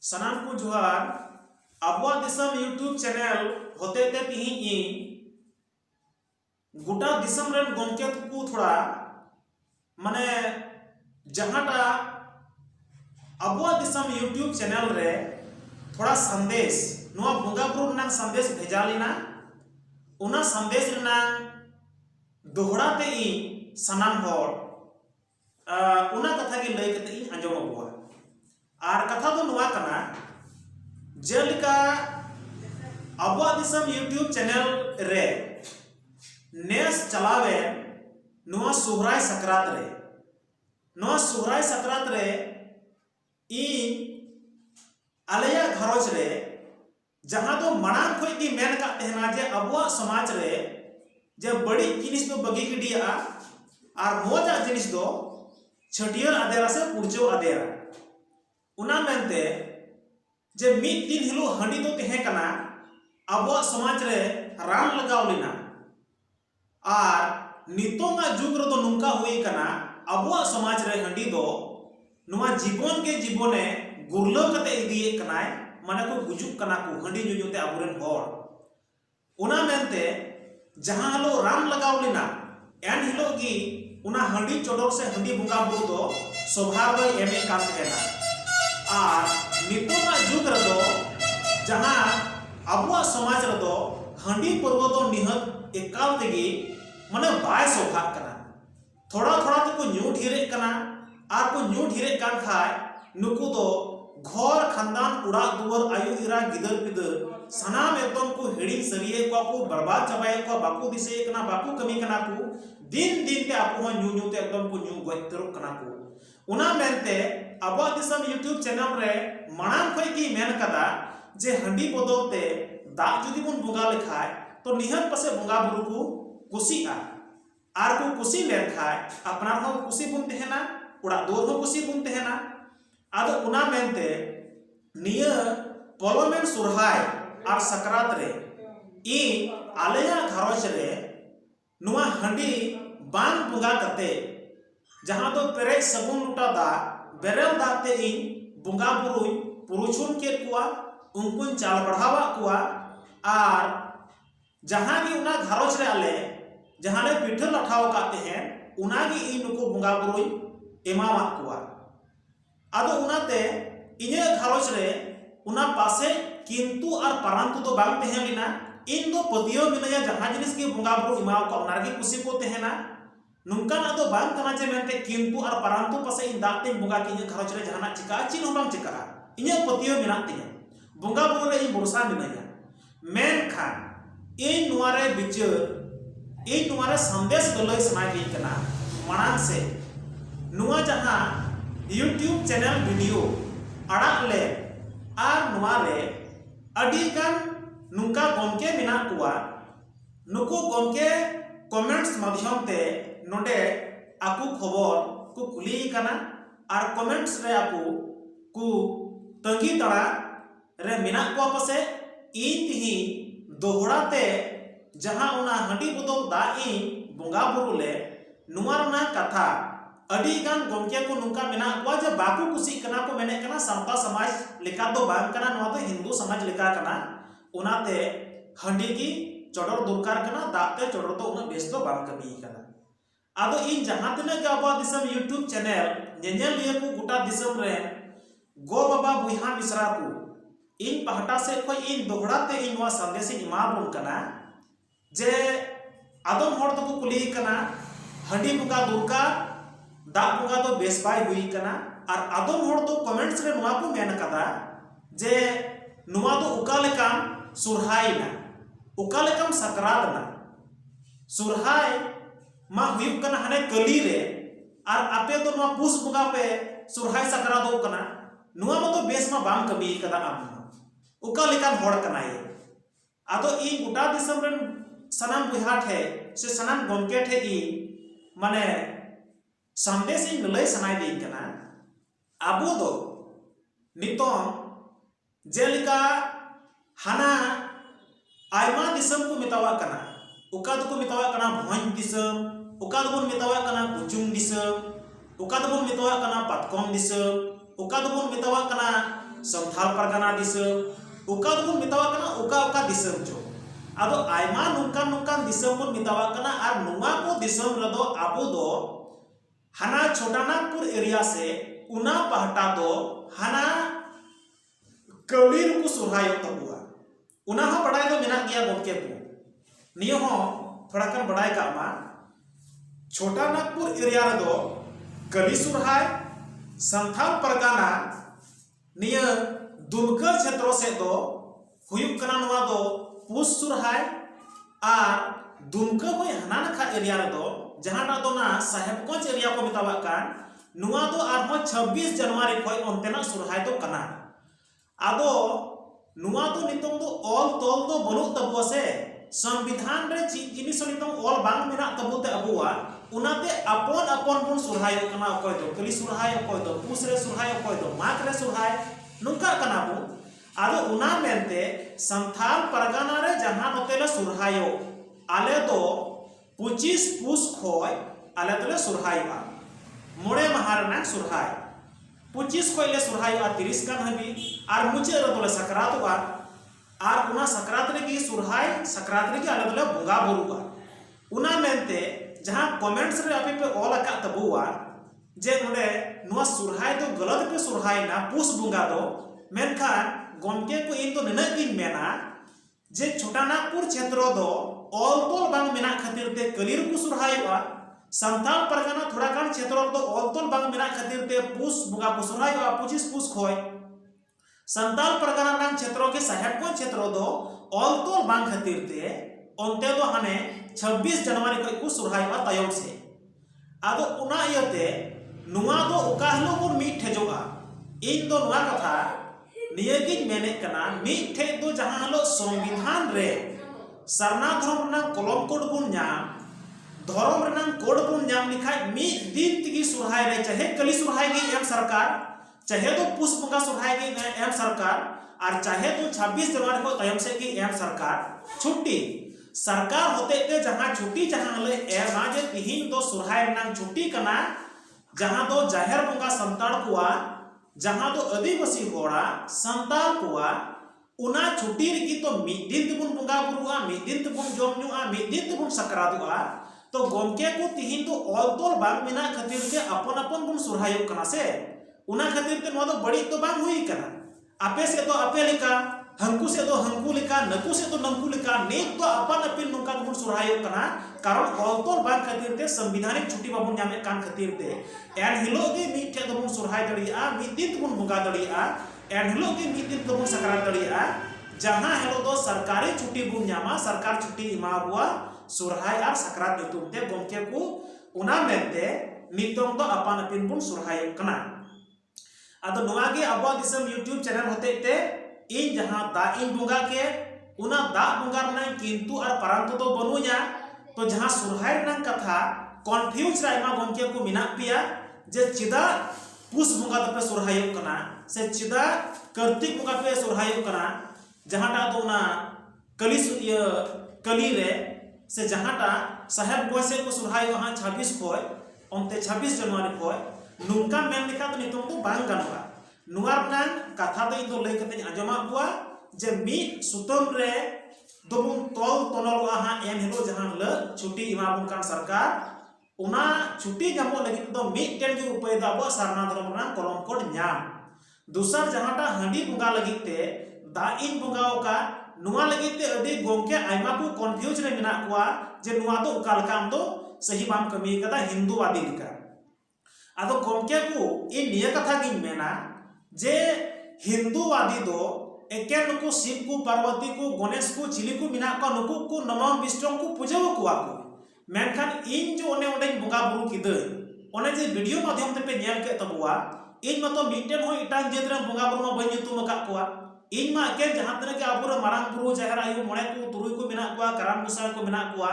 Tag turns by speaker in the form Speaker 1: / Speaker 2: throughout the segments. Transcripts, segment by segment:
Speaker 1: सनाम को जोहार Abua दिसम YouTube channel होते ते तिही गोटा दिसम रेन गोमके को थोड़ा माने जहाटा अबुआ दिसम यूट्यूब चैनल रे थोड़ा संदेश नुआ बुंगा बुरु ना संदेश भेजा लेना उना संदेश ना दोहरा ते सनाम होर उना कथा की लय कते आंजम अबुआ और कथा तो नुआ कना जेलिका अबुआ दिसम यूट्यूब चैनल रे नेस चलावे नुआ सोहराय सकरात रे नुआ सोहराय सकरात रे आलया घरोज रे जहां तो मनाम खोई की मेन का तेहना जे अबुआ समाज रे जे बड़ी जिनिस दो बगी गिडिया और मोजा जिनिस दो छटियर आदेरा से पुरजो आदेरा उना मेनते जे मिद दिन हिलो हंडी तो तेहे कना अबुआ समाज रे राम लगाव लेना और नितोंगा जुग रे तो नुंका हुई कना अबुआ समाज रे हंडी दो नुआ जीवन के जीवने गुरलो कते इदिए कनाय माने को गुजुक कना को हंडी जुजुते अबुरेन होर उना मेनते जहां हलो राम लगाव लेना एन हिलो की उना हंडी चोडोर से हंडी बुंगा बुरु दो स्वभाव एमे कान तेना और नितोंगा जुग रे दो जहां अबुआ समाज रे दो हंडी पर्व दो निहत एकाल तेगी माने बाय सोभा कना थोड़ा थोड़ा तो को न्यू ढिरे कना और को न्यू ढिरे कान खाय नुकु दो घर खानदान उड़ा दुवर आयु इरा गिदर पिदर सनाम एकदम को हेड़ी सरिये को बर्बाद चबाए को बाकू दिसे कना बाकू कमी कना को दिन दिन ते आपको न्यू न्यू ते एकदम को न्यू गोइतरो कना को उना मेनते अबुआ दिसम यूट्यूब चैनल रे मानाम खोई की मेन कदा जे हंडी बदलते दा जुदी बुन बुंगा लेखाय तो निहत पसे बुंगा बुरु को कुसिया आर को कुसी लेन खाय अपना हो कुसी बुन तेहना उड़ा दोर हो कुसी बुन तेहना आदो उना मेनते निया पलोमेन सुरहाय और सकरात रे आलया घरोज रे नुआ हंडी बांग बुंगा कते जहां तो पेरे सगुन लुटा दा बेरेल दाते बुंगा बुरुई पुरुछुन के कुआ उनकुन चाल बढ़ावा कुआ और जहां की उना घरोज रे आले जहां ले पिठल लठाव काते हैं उना की नुको बुंगा बुरुई एमावा कुआ आदो उनाते इने घरोज रे उना पासे किंतु और परंतु तो बांग तेहे लिना इन दो पतियो मिनया जहां जिनिस की बुंगा बुरु इमाव को नारगी कुसी को तेहेना नुंका ना दो बांग कना जे मेनते किंतु और परंतु पासे इन दाते बुंगा की इने घरोज रे जहां चिका चिन हो बांग चिका इने पतियो मिना तिया बुंगा बुरु रे इन बुरसा मिनया मेन खान इन नुआरे बिचार इन नुआरे संदेश गलय सनाय दी कना मानन से नुआ जहां यूट्यूब चैनल वीडियो अड़ाक ले और नुआरे अडिगान नुंका गोमके मिना कुआ नुको गोमके कमेंट्स माध्यम ते नोडे आपु खबर को कुली कना और कमेंट्स रे आपु को तंगी तड़ा रे मिना कुआ पसे तिही दोहराते जहां उना हंडी बदल दा बुंगा बुरु ले नुआरना कथा अडिगान गोमके को नुंका मेना कुआ जे बाकू कुसी कना को मेने कना संता समाज लेका दो बांग कना नुआ तो हिंदू समाज लेका कना उनाते हंडी की चोडर दुरकार कना दाते चोडर तो उना बेस तो बांग कमी कना आदो इन जहां तने के अबुआ दिसम यूट्यूब चैनल नेनेल लिया को गोटा दिसम रे गो बाबा बुइहा मिश्रा को इन पहटा से कोई इन दोहराते इन वा संदेश इमा बुन कना जे आदम हर तो को कुली कना हंडी बुका दुरकार दा बुंगा तो बेस बाय हुई कना और आदम हर तो कमेंट्स रे नुआ को मेन कदा जे नुआ तो उका लेकाम सुरहाय ना उका लेकाम सकरात ना सुरहाय मा हुई कना हने कली रे और आपे तो नुआ पुस बुंगा पे सुरहाय सकरात हो कना नुआ म तो बेस मा बाम कमी कदा आम उका लेकाम हर कना ये आदो ई गोटा दिसम रे सनाम बुहाट है से सनाम गोमके थे माने संदेश लय सनाय दी कना आबो दो नितों जेलिका हाना आयमा दिसम को मितावा कना उका तो को मितावा कना भोंज दिसम उका तो मितावा कना कुचुम दिसम उका तो मितावा कना पातकम दिसम उका तो मितावा कना संथाल परगना दिसम उका दो मितावा कना उका दिसम चो आदो आयमा नुंकान दिसम बन मितावा कना आर नुआ को दिसम रदो आबो दो हाना छोटानागपुर एरिया से उना पहटा दो हाना कौलीर को सुरहायो तबुआ उना हो बड़ाई दो मिना गया गोमके को नियो हो थोड़ा कन बड़ाई का मा छोटानागपुर एरिया रदो कली सुरहाय संथाल परगना नियो दुमका क्षेत्र से दो हुयुक कना नुआ दो पुस सुरहाय आर दुमका होय हाना नखा एरिया रदो जहां दो ना साहेबगंज एरिया को मितावा कान नुआ दो आरहो 26 जनवरी खोय ओंतेना सुरहाय दो कना आदो नुआ दो नितों दो ऑल तोल दो बनु तबुआ से संविधान रे जिनिस नितों ऑल बांग मेना तबुते अबुआ उनाते अपन अपन बन सुरहाय कना अकोय दो कली सुरहाय अकोय दो पुस रे सुरहाय अकोय दो माक रे सुरहाय नुका कना बु आदो उना मेनते संथाल परगना रे जहां नोतेला सुरहायो आले दो 25 पुस खोय आले तले सुरहायबा मोड़े महारना सुरहाय 25 खोय ले सुरहायबा 30 गान हबी आर मुचे रे तले सकरातवा आर उना सकरात रे की सुरहाय सकरात रे की आले तले बुंगा बुरुवा उना मेनते जहां कमेंट्स रे आपे पे ऑल अका तबुआ जे नोडे नुआ सुरहाय दो गलत पे सुरहाय ना पुस बुंगा दो मेनखान गमके को इन तो ननक गिन मेना जे छोटानागपुर क्षेत्र दो ऑल तोल बांग मेना खातिर ते कलीर को सुरहायवा संथाल परगना थोड़ा गान क्षेत्र दो ऑल तोल बांग मेना खातिर ते पुस बुंगा को सुरहायवा 25 पुस खोय संथाल परगना नाम क्षेत्र के साहेबगंज क्षेत्र दो ऑल तोल बांग खातिर ते ओंते दो हाने 26 जनवरी को सुरहायवा तायम से आदो उना इयते नुआ दो उका हलो को मीट ठेजोगा इन दो नुआ कथा नियगिन मेने कना मीट ठे दो जहां हलो संविधान रे सरना धर्म रना कलम कोड बुन नाम धर्म रना कोड बुन नाम लिखाय मीट दिन तिगी सुरहाय रे चाहे कली सुरहाय गी एम सरकार चाहे तो पुष्प बुंगा सुरहाय गी एम सरकार और चाहे तो 26 जनवरी को तायम से की एम सरकार छुट्टी सरकार होते ते जहां छुट्टी जहां ले एमा जे तिहिन दो सुरहाय रना छुट्टी कना जहां दो जाहिर बुंगा संताड़ कुआ जहां दो आदिवासी होड़ा संताल कुआ उना छुट्टी रगी तो मिद दिन तबुन बुंगा बुरुआ मिद दिन तबुन जम नुआ मिद दिन तबुन सकरातुआ तो गमके को तिहिन दो ऑल तोल बांग मेना खातिर के अपन अपन बुन सुरहायो कना से उना खातिर ते नो दो बड़ी तो बांग हुई कना आपे से तो आपे लिका हंकु से तो हंकु लिका नकु से तो नंकु लिका नीत तो अपन अपन नुका बुन सुरहायो कना कारण ऑल तोल बांग खातिर ते संविधानिक छुट्टी बाबुन नामे कान खातिर ते एन हिलो के मीट थे दबुन सुरहाय दड़िया मिद दिन तबुन बुंगा दड़िया एन हिलो के मिद दिन तबुन सकरात दड़िया जहां हेलो दो सरकारी छुट्टी बुन नामा सरकार छुट्टी इमा बुआ सुरहाय आर सकरात नितुम ते गमके को उना मेनते नितों दो अपन अपन बुन सुरहाय कना आदो नोआ के अबो दिसम यूट्यूब चैनल होते ते इन जहां दा इन बुंगा के उना दा बुंगा रना किंतु और परंतु तो बनुया तो जहां सुरहाय रना कथा कन्फ्यूज रायमा गमके को मिना पिया जे चिदा पुस बुंगा तपे सुरहाय कना से चिदा कार्तिक बुंगा पे सुरहाय कना जहांटा दो ना कली रे से जहांटा साहेब गोसे को सुरहाय वहां 26 खोय ओंते 26 जनवरी खोय नुंका मेन लिखा तो नितों तो बांग गनवा नुआर ना कथा दो इतो लई कते आजमा बुआ जे मी सुतम रे दोबुन तोल तोनलवा हां एन हिलो जहां ल छुट्टी इमाबुन कान सरकार उना छुट्टी जामो लगी तो मिटेन के उपाय दा बो सरना धर्म ना कलम कोड न्याम दूसर जहांटा हंडी बुंगा लगी ते दा इन बुंगाओ का नुआ लगी ते अडी गोमके आइमा को कन्फ्यूज रे मिना कुआ जे नुआ तो उकाल काम तो सही बाम कमी कदा हिंदूवादी लिका आदो गोमके को इन निया कथा गिन मेना जे हिंदूवादी दो एके नुकु शिव को पार्वती को गणेश को चिली को मिना को नुकु को नमः विष्णु को पूजा कुआ को मेनखान इन जो ओने ओने बुंगा बुरु किदे ओने जे वीडियो माध्यम ते पे नेल के तबुआ इन मतो मिटेन हो इटान जेत रे बुंगा बुरु मा बई nyutum का कुआ इन मा के जहां तने के आपुर मारांग बुरु जाहर आयु मोणे को तुरुई को मिना कुआ कराम गुसाय को मिना कुआ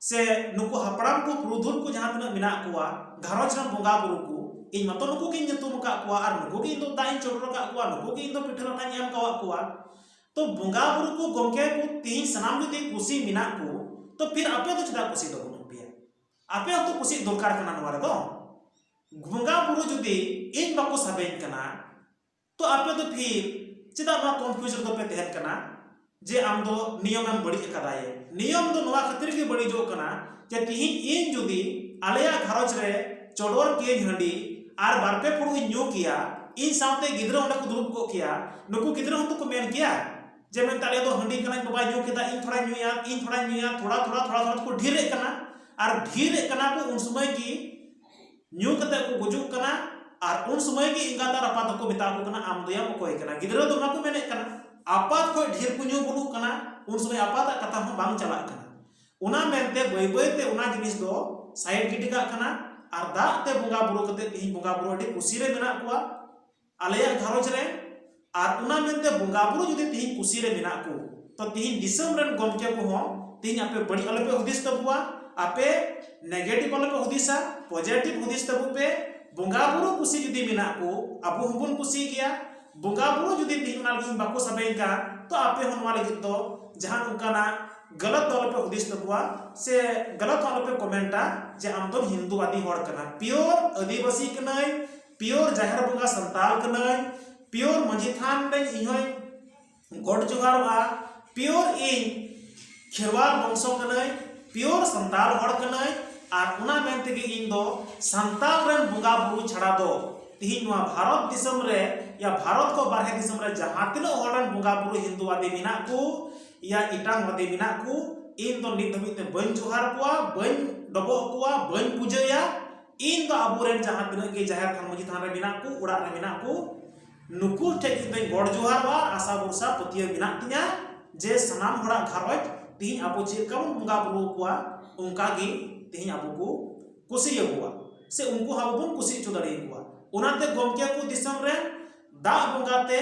Speaker 1: से नुकु हपड़ाम को पुरुधुल को जहां तने मिना कुआ घरोज रे बुंगा बुरु को इन मतो नुकु के nyutum का कुआ आर नुकु के इन दो दाइन चोटर का कुआ नुकु के इन दो पिठर ता एम का कुआ तो बुंगा बुरु को गमके को तीन सनाम जुदी कुसी मिना को तो फिर आपे तो चदा कुसी दो आपे तो कुछ दरकार कना नवा रे दो बुंगा बुरु जुदी इन बाको साबेन कना तो आपे तो फिर चेदा ना कन्फ्यूज रे पे तहन कना जे आम दो नियम एम बड़ी कदाए नियम दो नवा खातिर के बड़ी जो कना जे तिहिन इन जुदी आलेया घरज रे चोडोर के हंडी आर बारपे पुरु न्यू किया इन साथे गिद्रा ओंडा को दुरुब को किया नुकु गिद्रा हों तो को मेन किया जे मेन ताले दो हंडी कना बाबा न्यू केदा इन थोड़ा न्यूया थोड़ा को ढीरे कना आर ढीरे कना को उन समय की न्यू कते को गुजुक कना आर उन समय की इंगाता रपा को बिता को कना आम दोया को कना गिद्रा दो ना को मेने कना आपात को ढेर को न्यू बुलु कना उन समय आपात कथा हो बांग चला कना उना मेनते बय बयते उना जिनिस दो साइड गिटी का कना आर दाते बुंगा बुरु कते तिहि बुंगा बुरु अडी कुसी रे मेना कुआ आलेया घरज रे आर उना मेनते बुंगा बुरु जुदी तिहि कुसी रे मेना को तो तिहि दिसम रन गमके को हो तिहि आपे बड़ी अलपे हुदिस तबुआ आपे नेगेटिव अलपे हुदिसा पॉजिटिव हुदिस तबु पे बुंगा बुरु कुसी जुदी मेना को अबु हुबुन कुसी गया बुंगा बुरु जुदी तिहि उना लगी बाको सबेंका तो आपे होनवा लगी तो जहां उनकाना गलत दल पे हुदिस तबुआ से गलत दल पे कमेंटा जे हम तो हिंदूवादी होड़ कना प्योर आदिवासी कनाय प्योर जाहर बुंगा संताल कनाय प्योर मंझी थान रे इहोय गॉड जोहारवा प्योर इन खेरवाल वंशो कनाय प्योर संताल होड़ कनाय आर उना मेनते के इन दो संताल रन बुंगा बुरु छड़ा दो तिहि नवा भारत दिसम रे या भारत को बारहे दिसम रे जहां तिनो होड़न बुंगा बुरु हिंदूवादी मिना को या इटांग वादी मिना को इन तो नित धबिते बन जोहार कुआ बन डबो कुआ बन पूजया इन तो अबुरेन जहां तिनो के जाहर थान मजी थान रे मिना को उड़ा रे मिना को नुकु ठेक इन गॉड जोहार वा आशा बुरसा पतिय मिना तिया जे सनाम होड़ा घरज तिहि अबो चे कम बुंगा बुरु कुआ उनका गी तिहि अबो को कुसी हुआ से उनको हाबुन कुसी चुदड़ी हुआ उनाते गमके को दिसम रे दा बुंगाते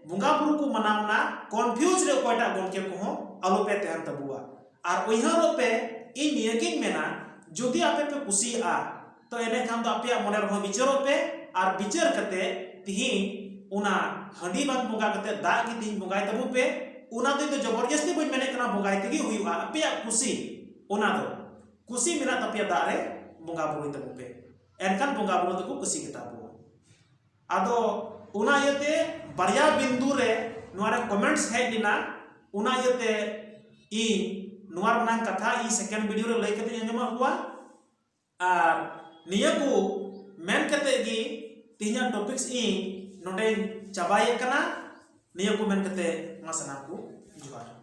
Speaker 1: बुंगा बुरु को मनावना कन्फ्यूज रे कोटा गमके को हो आलो पे तहन तबुआ आर ओइहारो पे इन नियगिन मेना जुदी आपे पे कुसी आ तो एने खान दो आपे मने रहो विचारो पे आर विचार कते तिहि उना हंडी बांग बुंगा कते दा की तिहि बुंगाय तबु पे उना तो जबरदस्ती बन मेने कना बुंगाय तगी हुइआ आपे कुसी उना दो कुसी मेना तपे दा रे बुंगा बुरु तबु पे एनकान बुंगा बुरु तो कुसी के ताबु आदो उना यते बारिया बिंदु रे नोरे कमेंट्स हेज दिना उना यते इ नोर नांग कथा इ सेकंड वीडियो रे लई कते अंजमा हुआ आर निया को मेन कते गी तिहिया टॉपिक्स इ नोडे चाबाय कना निया को मेन कते मासना को जुहार।